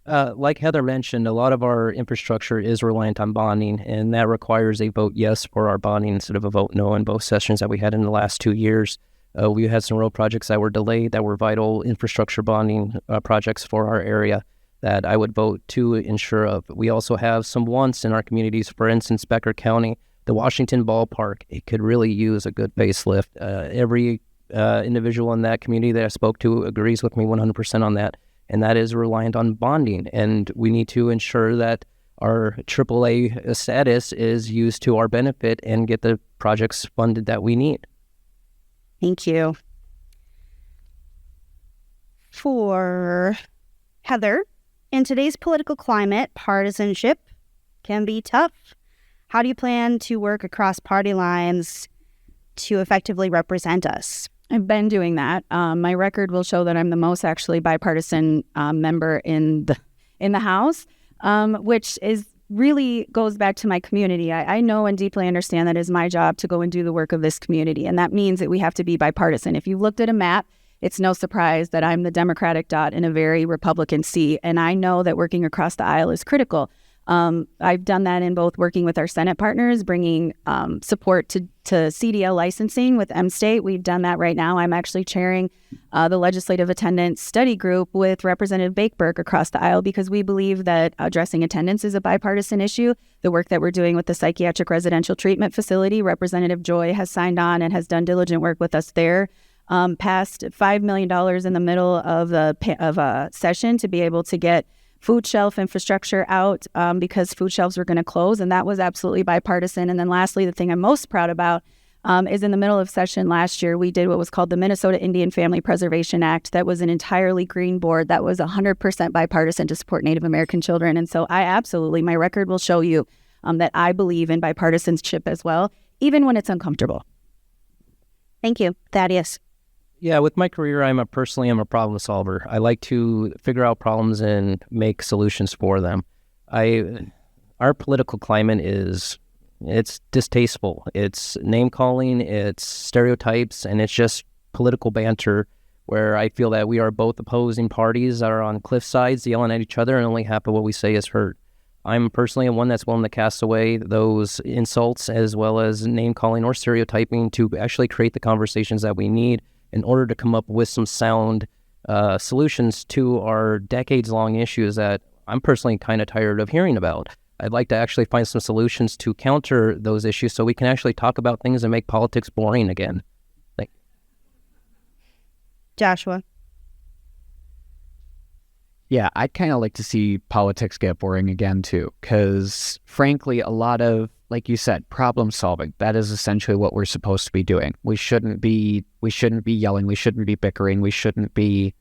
Like Heather mentioned, a lot of our infrastructure is reliant on bonding, and that requires a vote yes for our bonding instead of a vote no in both sessions that we had in the last 2 years. We had some road projects that were delayed that were vital infrastructure bonding projects for our area that I would vote to ensure of. We also have some wants in our communities. For instance, Becker County, the Washington Ballpark, it could really use a good facelift. Every individual in that community that I spoke to agrees with me 100% on that, and that is reliant on bonding. And we need to ensure that our AAA status is used to our benefit and get the projects funded that we need. Thank you. For Heather, in today's political climate, partisanship can be tough. How do you plan to work across party lines to effectively represent us? I've been doing that. My record will show that I'm the most actually bipartisan member in the House, which is really goes back to my community. I know and deeply understand that it is my job to go and do the work of this community, and that means that we have to be bipartisan. If you looked at a map, it's no surprise that I'm the Democratic dot in a very Republican sea, and I know that working across the aisle is critical. I've done that in both working with our Senate partners, bringing support to CDL licensing with M-State. We've done that right now. I'm actually chairing the Legislative Attendance Study Group with Representative Bakeberg across the aisle because we believe that addressing attendance is a bipartisan issue. The work that we're doing with the Psychiatric Residential Treatment Facility, Representative Joy has signed on and has done diligent work with us there. Passed $5 million in the middle of a session to be able to get food shelf infrastructure out because food shelves were going to close, and that was absolutely bipartisan. And then lastly, the thing I'm most proud about is in the middle of session last year, we did what was called the Minnesota Indian Family Preservation Act. That was an entirely green board that was 100% bipartisan to support Native American children. And so my record will show you that I believe in bipartisanship as well, even when it's uncomfortable. Thank you. Thaddeus. Yeah, with my career, I'm a problem solver. I like to figure out problems and make solutions for them. Our political climate it's distasteful. It's name calling, it's stereotypes, and it's just political banter where I feel that we are both opposing parties that are on cliff sides yelling at each other and only half of what we say is heard. I'm personally one that's willing to cast away those insults as well as name calling or stereotyping to actually create the conversations that we need in order to come up with some sound solutions to our decades-long issues that I'm personally kind of tired of hearing about. I'd like to actually find some solutions to counter those issues so we can actually talk about things and make politics boring again. Thank you. Joshua. Yeah, I'd kind of like to see politics get boring again, too, because frankly, a lot of, like you said, problem solving, that is essentially what we're supposed to be doing. We shouldn't be yelling. We shouldn't be bickering. We shouldn't be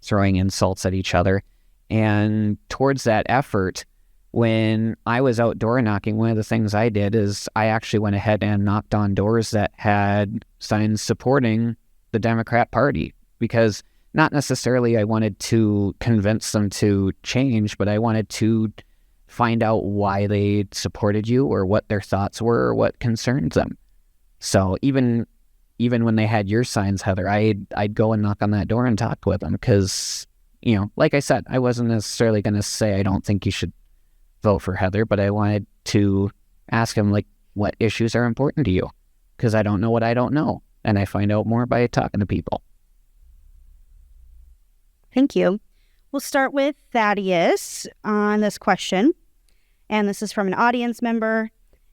throwing insults at each other. And towards that effort, when I was out door knocking, one of the things I did is I actually went ahead and knocked on doors that had signs supporting the Democrat Party because not necessarily I wanted to convince them to change, but I wanted to find out why they supported you or what their thoughts were or what concerned them. So even when they had your signs, Heather, I'd go and knock on that door and talk with them because, like I said, I wasn't necessarily going to say I don't think you should vote for Heather, but I wanted to ask them, like, what issues are important to you? Because I don't know what I don't know, and I find out more by talking to people. Thank you. We'll start with Thaddeus on this question. And this is from an audience member.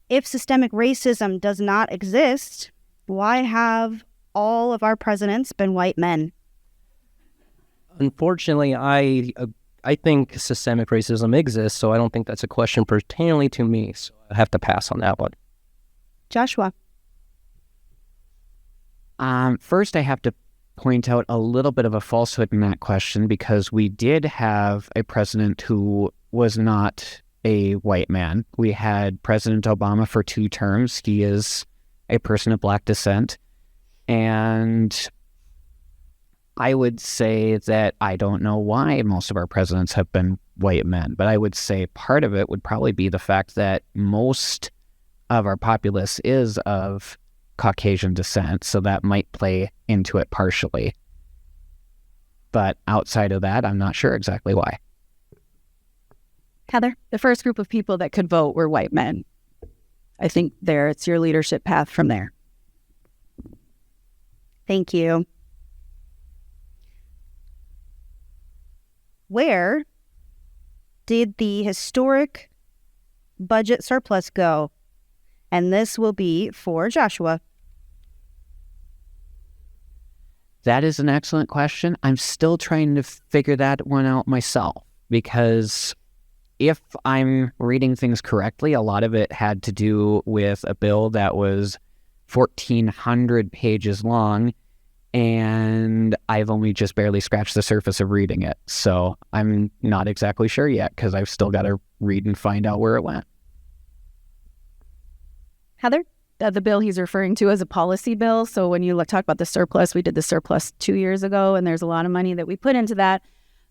If systemic racism does not exist, why have all of our presidents been white men? Unfortunately, I think systemic racism exists, so I don't think that's a question pertaining to me. So I have to pass on that one. Joshua. First, I have to point out a little bit of a falsehood in that question because we did have a president who was not a white man. We had President Obama for 2 terms. He is a person of Black descent. And I would say that I don't know why most of our presidents have been white men, but I would say part of it would probably be the fact that most of our populace is of Caucasian descent, so that might play into it partially. But outside of that, I'm not sure exactly why. Heather? The first group of people that could vote were white men. I think it's your leadership path from there. Thank you. Where did the historic budget surplus go? And this will be for Joshua. That is an excellent question. I'm still trying to figure that one out myself because if I'm reading things correctly, a lot of it had to do with a bill that was 1,400 pages long, and I've only just barely scratched the surface of reading it. So I'm not exactly sure yet because I've still got to read and find out where it went. Heather? The bill he's referring to is a policy bill. So when you talk about the surplus, we did the surplus 2 years ago, and there's a lot of money that we put into that,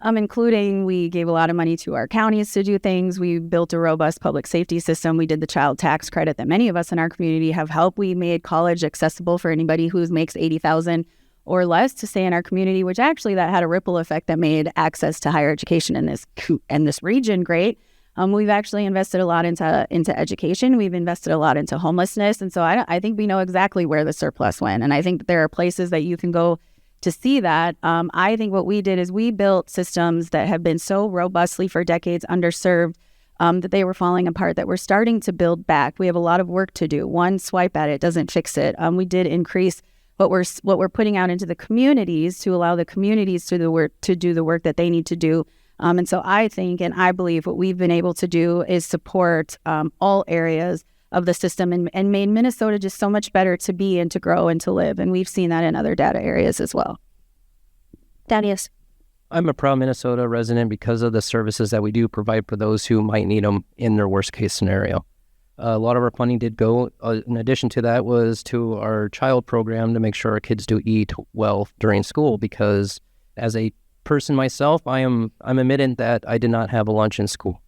including we gave a lot of money to our counties to do things. We built a robust public safety system. We did the child tax credit that many of us in our community have helped. We made college accessible for anybody who makes $80,000 or less to stay in our community, which actually that had a ripple effect that made access to higher education in this region great. We've actually invested a lot into education. We've invested a lot into homelessness. And so I think we know exactly where the surplus went. And I think that there are places that you can go to see that. I think what we did is we built systems that have been so robustly for decades underserved that they were falling apart, that we're starting to build back. We have a lot of work to do. One swipe at it doesn't fix it. We did increase what we're putting out into the communities to allow the communities to do the work that they need to do. And so I think and I believe what we've been able to do is support all areas of the system and made Minnesota just so much better to be and to grow and to live. And we've seen that in other data areas as well. Thaddeus? I'm a proud Minnesota resident because of the services that we do provide for those who might need them in their worst case scenario. A lot of our funding did go, in addition to that, was to our child program to make sure our kids do eat well during school, because as a person myself, I'm admitting that I did not have a lunch in school.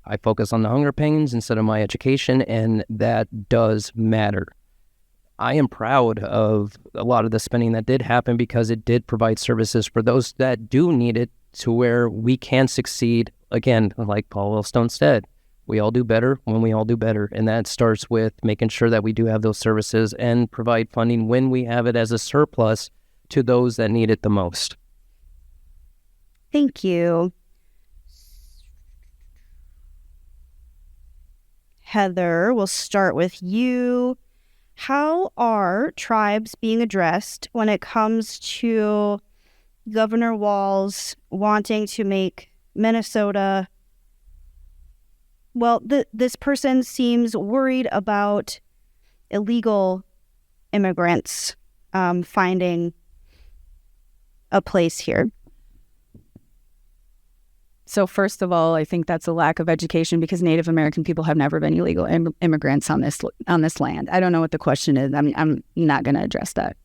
I focus on the hunger pains instead of my education, and that does matter. I am proud of a lot of the spending that did happen because it did provide services for those that do need it to where we can succeed. Again, like Paul Wellstone said, we all do better when we all do better. And that starts with making sure that we do have those services and provide funding when we have it as a surplus to those that need it the most. Thank you. Heather, we'll start with you. How are tribes being addressed when it comes to Governor Walz wanting to make Minnesota... Well, this person seems worried about illegal immigrants finding a place here. So first of all, I think that's a lack of education because Native American people have never been illegal immigrants on this land. I don't know what the question is. I'm not going to address that.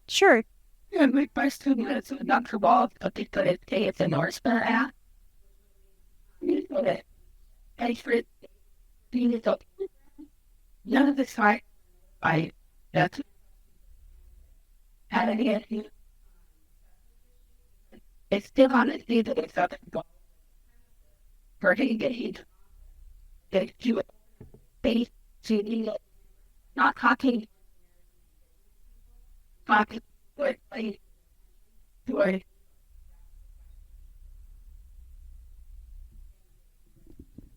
Sure. Yeah, my student is not involved, but they could say it's a Norseman app. None of this time, that's had any issue. It's still on the state that it's up and for engaged. They do it based to not talking.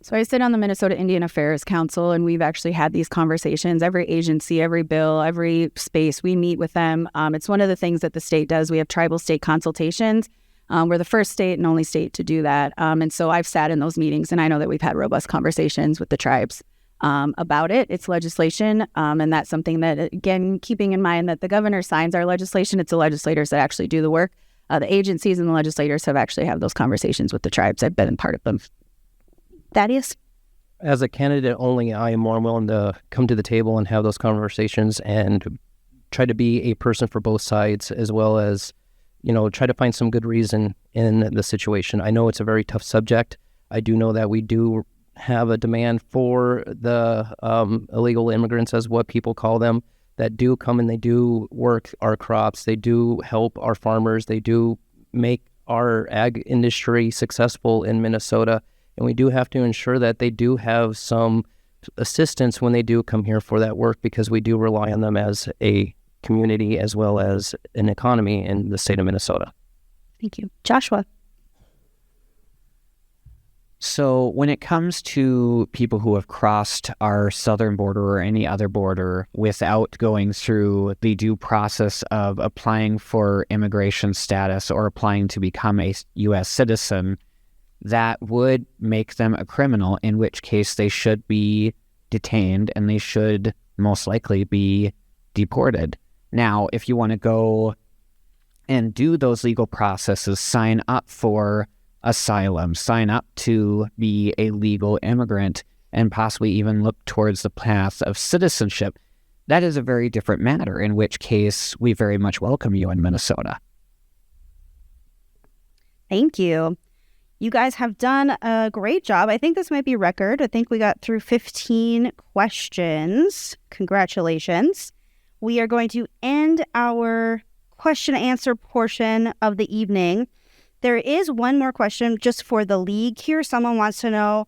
So I sit on the Minnesota Indian Affairs Council, and we've actually had these conversations. Every agency, every bill, every space, we meet with them. It's one of the things that the state does. We have tribal state consultations. We're the first state and only state to do that. And so I've sat in those meetings, and I know that we've had robust conversations with the tribes about it. It's legislation, and that's something that, again, keeping in mind that the governor signs our legislation, it's the legislators that actually do the work. The agencies and the legislators have actually had those conversations with the tribes. I've been a part of them. Thaddeus? As a candidate only, I am more willing to come to the table and have those conversations and try to be a person for both sides, as well as, try to find some good reason in the situation. I know it's a very tough subject. I do know that we do have a demand for the illegal immigrants, as what people call them, that do come and they do work our crops. They do help our farmers. They do make our ag industry successful in Minnesota. And we do have to ensure that they do have some assistance when they do come here for that work, because we do rely on them as a community as well as an economy in the state of Minnesota. Thank you. Joshua? So when it comes to people who have crossed our southern border or any other border without going through the due process of applying for immigration status or applying to become a U.S. citizen, that would make them a criminal, in which case they should be detained and they should most likely be deported. Now, if you want to go and do those legal processes, sign up for asylum, sign up to be a legal immigrant, and possibly even look towards the path of citizenship, that is a very different matter, in which case we very much welcome you in Minnesota. Thank you. You guys have done a great job. I think this might be record. I think we got through 15 questions. Congratulations. We are going to end our question and answer portion of the evening. There is one more question just for the league here. Someone wants to know,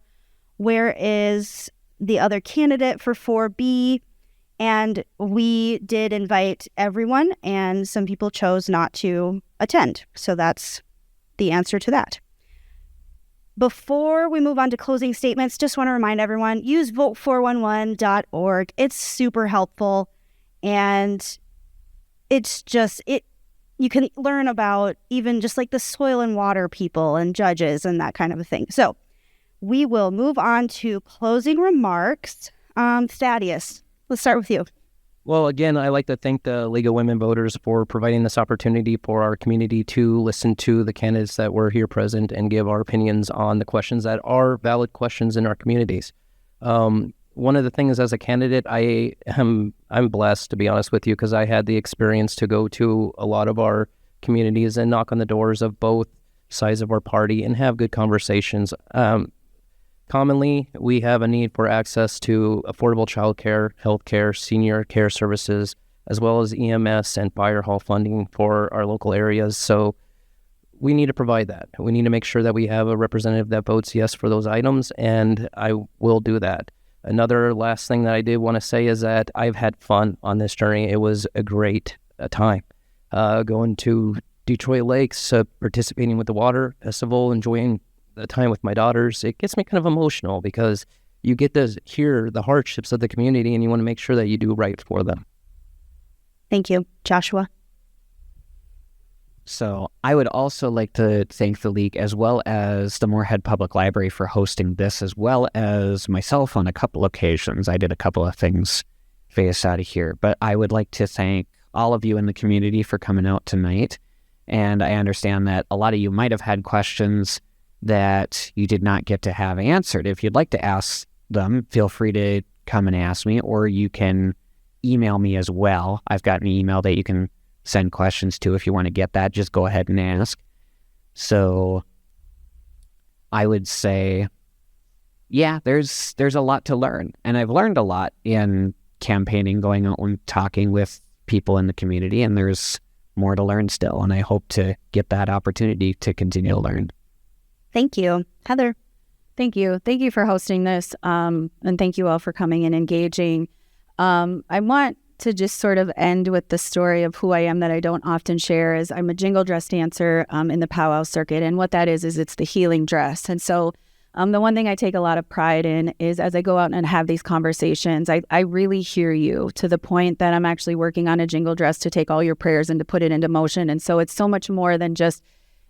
where is the other candidate for 4B? And we did invite everyone, and some people chose not to attend. So that's the answer to that. Before we move on to closing statements, just want to remind everyone, use vote411.org. It's super helpful, and it's just, you can learn about even just like the soil and water people and judges and that kind of a thing. So we will move on to closing remarks. Thaddeus, let's start with you. Well, again, I'd like to thank the League of Women Voters for providing this opportunity for our community to listen to the candidates that were here present and give our opinions on the questions that are valid questions in our communities. One of the things as a candidate, I'm blessed, to be honest with you, because I had the experience to go to a lot of our communities and knock on the doors of both sides of our party and have good conversations. Commonly, we have a need for access to affordable childcare, healthcare, senior care services, as well as EMS and fire hall funding for our local areas. So we need to provide that. We need to make sure that we have a representative that votes yes for those items, and I will do that. Another last thing that I did want to say is that I've had fun on this journey. It was a great time. Going to Detroit Lakes, participating with the Water Festival, enjoying the time with my daughters. It gets me kind of emotional because you get to hear the hardships of the community and you want to make sure that you do right for them. Thank you. Joshua? So I would also like to thank the League as well as the Moorhead Public Library for hosting this, as well as myself on a couple occasions. I did a couple of things based out of here, but I would like to thank all of you in the community for coming out tonight. And I understand that a lot of you might have had questions that you did not get to have answered. If you'd like to ask them, feel free to come and ask me, or you can email me as well. I've got an email that you can send questions to. If you want to get that, just go ahead and ask. So I would say, yeah, there's a lot to learn. And I've learned a lot in campaigning, going out and talking with people in the community, and there's more to learn still. And I hope to get that opportunity to continue to learn. Thank you. Heather? Thank you. Thank you for hosting this. And thank you all for coming and engaging. I want to just sort of end with the story of who I am that I don't often share. Is I'm a jingle dress dancer in the powwow circuit. And what that is it's the healing dress. And so the one thing I take a lot of pride in is as I go out and have these conversations, I really hear you to the point that I'm actually working on a jingle dress to take all your prayers and to put it into motion. And so it's so much more than just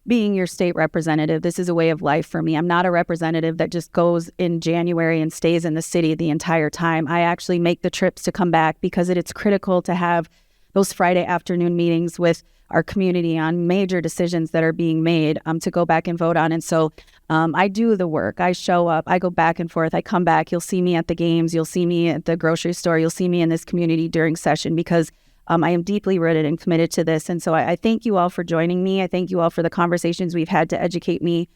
being your state representative. This is a way of life for me. I'm not a representative that just goes in January and stays in the city the entire time. I actually make the trips to come back because it's critical to have those Friday afternoon meetings with our community on major decisions that are being made to go back and vote on. And so I do the work. I show up. I go back and forth. I come back. You'll see me at the games. You'll see me at the grocery store. You'll see me in this community during session because I am deeply rooted and committed to this. And so I thank you all for joining me. I thank you all for the conversations we've had to educate me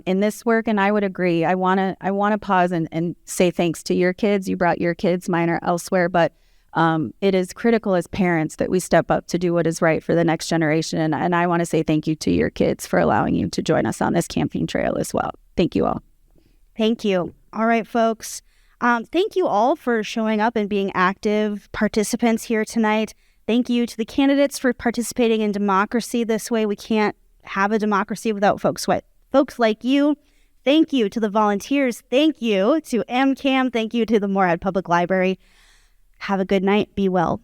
in this work. And I would agree. I want to pause and say thanks to your kids. You brought your kids. Mine are elsewhere. But it is critical as parents that we step up to do what is right for the next generation. And I want to say thank you to your kids for allowing you to join us on this campaign trail as well. Thank you all. Thank you. All right, folks. Thank you all for showing up and being active participants here tonight. Thank you to the candidates for participating in democracy this way. We can't have a democracy without folks like you. Thank you to the volunteers. Thank you to MCAM. Thank you to the Moorhead Public Library. Have a good night. Be well.